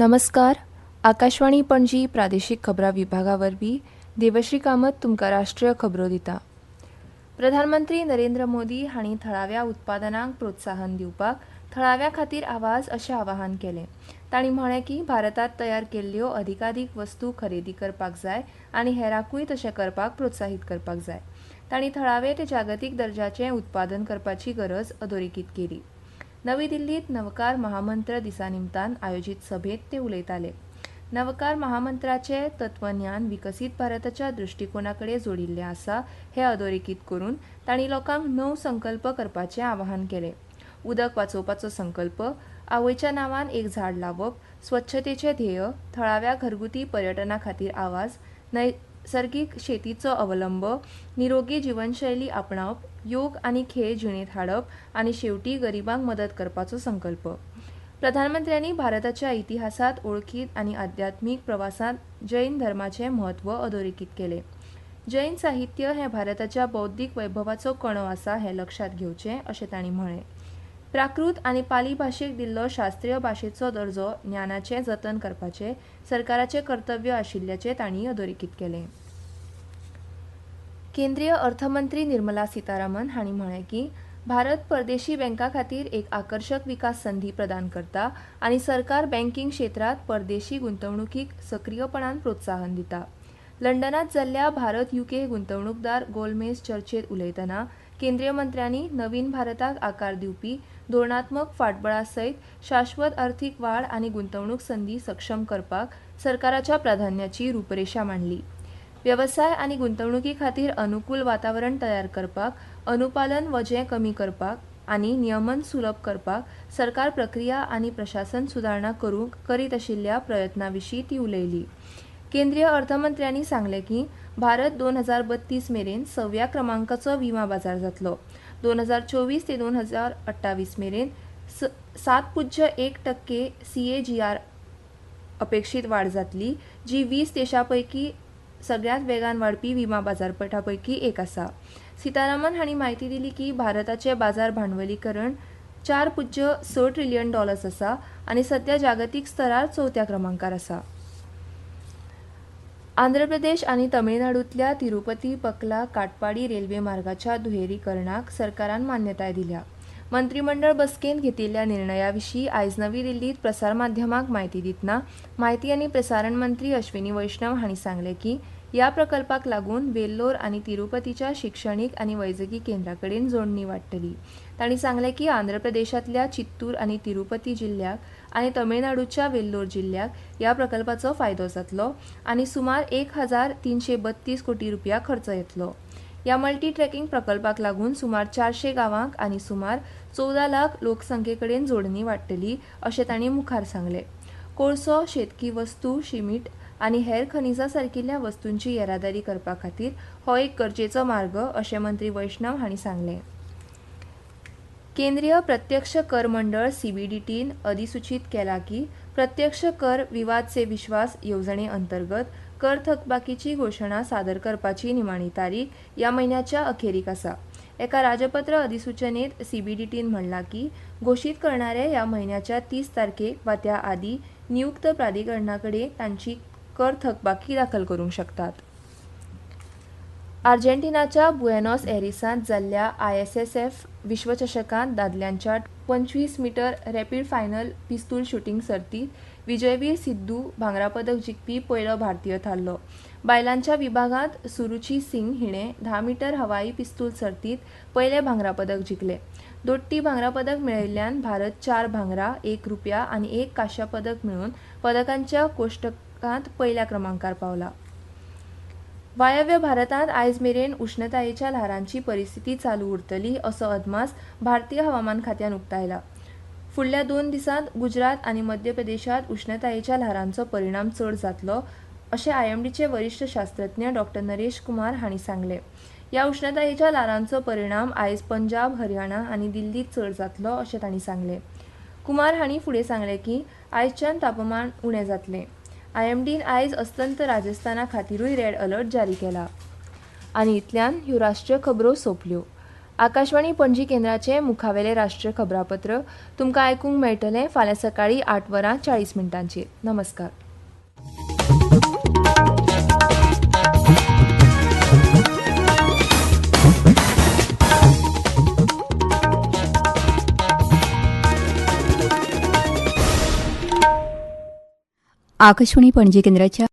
नमस्कार. आकाशवाणी पणजी प्रादेशीक खबरां विभागा वरवीं देवश्री कामत तुमकां राष्ट्रीय खबरो दिता. प्रधानमंत्री नरेंद्र मोदी हांणी थळाव्या उत्पादनांक प्रोत्साहन दिवपाक थळाव्या खातीर आवाज अशें आवाहन केलें. तांणी म्हळें की भारतांत तयार केल्ल्यो अधिकाधिक वस्तू खरेदी करपाक जाय आनी हेरांकूय तशें करपाक प्रोत्साहीत करपाक जाय. तांणी थळावे ते जागतीक दर्जाचें उत्पादन करपाची गरज अधोरेखीत केली. नवी दिल्लीत नवकार महामंत्र दिसा निमतान आयोजीत सभेत ते उलयताले. नवकार महामंत्राचें तत्वज्ञान विकसीत भारताच्या दृश्टिकोनाकडेन जोडिल्लें आसा हें अधोरेखीत करून तांणी लोकांक नव संकल्प करपाचें आवाहन केलें. उदक वाचोवपाचो संकल्प, आवयच्या नांवान एक झाड लावप, स्वच्छतेचें ध्येय, थळाव्या घरगुती पर्यटना खातीर आवाज, नैसर्गीक शेतीचो अवलंब, निरोगी जीवनशैली आपणावप, योग आनी खेळ जिणेंत हाडप आनी शेवटी गरिबांक मदत करपाचो संकल्प. प्रधानमंत्र्यांनी भारताच्या इतिहासांत ओळखीत आनी आध्यात्मीक प्रवासांत जैन धर्माचें म्हत्व अधोरेखीत केलें. जैन साहित्य हें भारताच्या बौद्धीक वैभवाचो कणो आसा हें लक्षांत घेवचें अशें तांणी म्हळें. प्राकृत आनी पाली भाशेक दिल्लो शास्त्रीय भाशेचो दर्जो ज्ञानाचें जतन करपाचें सरकाराचें कर्तव्य आशिल्ल्याचें तांणी अधोरेखीत केलें. केंद्रीय अर्थमंत्री निर्मला सीतारामन हांणी म्हळें की भारत परदेशी बँकां खातीर एक आकर्शक विकास संधी प्रदान करता आनी सरकार बँकिंग क्षेत्रांत परदेशी गुंतवणुकीक सक्रीयपणान प्रोत्साहन दिता. लंडनांत जाल्ल्या भारत यूके गुंतवणूकदार गोलमेज चर्चेत उलयतना केंद्रीय मंत्र्यांनी नवीन भारताक आकार दिवपी धोरणात्मक फाटबळा सयत शाश्वत अर्थीक वाड आनी गुंतवणूक संदी सक्षम करपाक सरकाराच्या प्राधान्याची रूपरेषा मांडली. वेवसाय आनी गुंतवणुकी खातीर अनुकूल वातावरण तयार करपाक, अनुपालन वजें कमी करपाक आनी नियमन सुलभ करपाक सरकार प्रक्रिया आनी प्रशासन सुदारणा करूंक करीत आशिल्ल्या प्रयत्नां विशीं ती उलयली. केंद्रीय अर्थमंत्र्यांनी सांगलें की भारत 2032 मेरेन 6व्या क्रमांकाचो विमा बाजार जातलो. 2024 ते 2028 मेरेन 7.1% CAGR अपेक्षीत वाड जातली, जी 20 देशां पैकी सगळ्यांत वेगान वाडपी विमा बाजारपेठां पैकी एक आसा. सीतारामन हांणी म्हायती दिली की भारताचें बाजार भांडवलीकरण $4.6 ट्रिलियन आसा आनी सध्या जागतीक स्तरार 4थ्या क्रमांकार आसा. आंध्र प्रदेश आनी तमिळनाडूंतल्या तिरुपती पकला काटपाडी रेल्वे मार्गाच्या दुहेरीकरणाक सरकारान मान्यताय दिल्या. मंत्रिमंडळ बसकेंत घेतिल्ल्या निर्णया विशीं आयज नवी दिल्लीत प्रसारमाध्यमांक म्हायती दितना म्हायती आनी प्रसारण मंत्री अश्विनी वैष्णव हांणी सांगलें की ह्या प्रकल्पाक लागून वेल्लोर आनी तिरुपतीच्या शिक्षणीक आनी वैजकी केंद्रां कडेन जोडणी वाडटली. तांणी सांगलें की आंध्र प्रदेशांतल्या चित्तूर आनी तिरुपती जिल्ह्याक आनी तमिळनाडूच्या वेल्लोर जिल्ह्याक ह्या प्रकल्पाचो फायदो जातलो आनी सुमार 1,332 कोटी रुपया खर्च येतलो. ह्या मल्टी ट्रॅकिंग प्रकल्पाक लागून सुमार 400 गांवांक आनी सुमार 14 लाख लोकसंख्ये कडेन जोडणी वाडटली अशें तांणी मुखार सांगलें. कोळसो, शेतकी वस्तू, शिमीट आनी हेर खनिजां सारकिल्ल्या वस्तूंची येरादारी करपा खातीर हो एक गरजेचो मार्ग अशें मंत्री वैष्णव हांणी सांगलें. केंद्रीय प्रत्यक्ष कर मंडळ CBDTन अधिसूचित केला की प्रत्यक्ष कर विवाद से विश्वास येवजणे अंतर्गत कर थकबाकीची घोशणा सादर करपाची निमाणी तारीख ह्या म्हयन्याच्या अखेरीक आसा. एका राजपत्र अधिसूचनेत CBDTन म्हणलां की घोशीत करणारे ह्या म्हयन्याच्या 30 तारखेक वा त्या आदी नियुक्त प्राधिकरणाकडे तांची कर थकबाकी दाखल करूंक शकतात. अर्जेंटिनाच्या बुएनॉस एरिसांत जाल्ल्या ISSF विश्वचषकांत दादल्यांच्या 25 मीटर रॅपीड फायनल पिस्तूल शूटिंग सर्तींत विजयवीर सिद्धू भांगरा पदक जिखपी पयलो भारतीय थारलो. बायलांच्या विभागांत सुरुची सिंग हिणें 10 मीटर हवाई पिस्तूल सर्तींत पयलें भांगरा पदक जिखलें. दोट्टी भांगरा पदक मेळयिल्ल्यान भारत 4 भांगरा, 1 रुपया आनी 1 कांस्य पदक मेळोवन पदकांच्या कोश्टकांत पयल्या क्रमांकार पावला. वायव्य भारतांत आयज मेरेन उश्णतायेच्या ल्हारांची परिस्थिती चालू उरतली असो अदमास भारतीय हवामान खात्यान उक्तायला. फुडल्या 2 दिसांत गुजरात आनी मध्य प्रदेशांत उश्णतायेच्या ल्हारांचो परिणाम चड जातलो अशें IMDचे वरिश्ठ शास्त्रज्ञ डॉ. नरेश कुमार हांणी सांगलें. ह्या उश्णतायेच्या ल्हारांचो परिणाम आयज पंजाब, हरियाणा आनी दिल्लीत चड जातलो अशें तांणी सांगलें. कुमार हांणी फुडें सांगलें की आयजच्यान तापमान उणें जातलें. IMDन आयज अस्तंत राजस्थाना खातीरूय रेड अलर्ट जारी केला. आनी इतल्यान ह्यो राष्ट्रीय खबरो सोंपल्यो. आकाशवाणी पणजी केंद्राचे मुखावेले राष्ट्रीय खबरापत्र तुमकां आयकूंक मेळटलें फाल्यां सकाळीं 8:40 नमस्कार. आकाशवाणी पणजी केंद्राच्या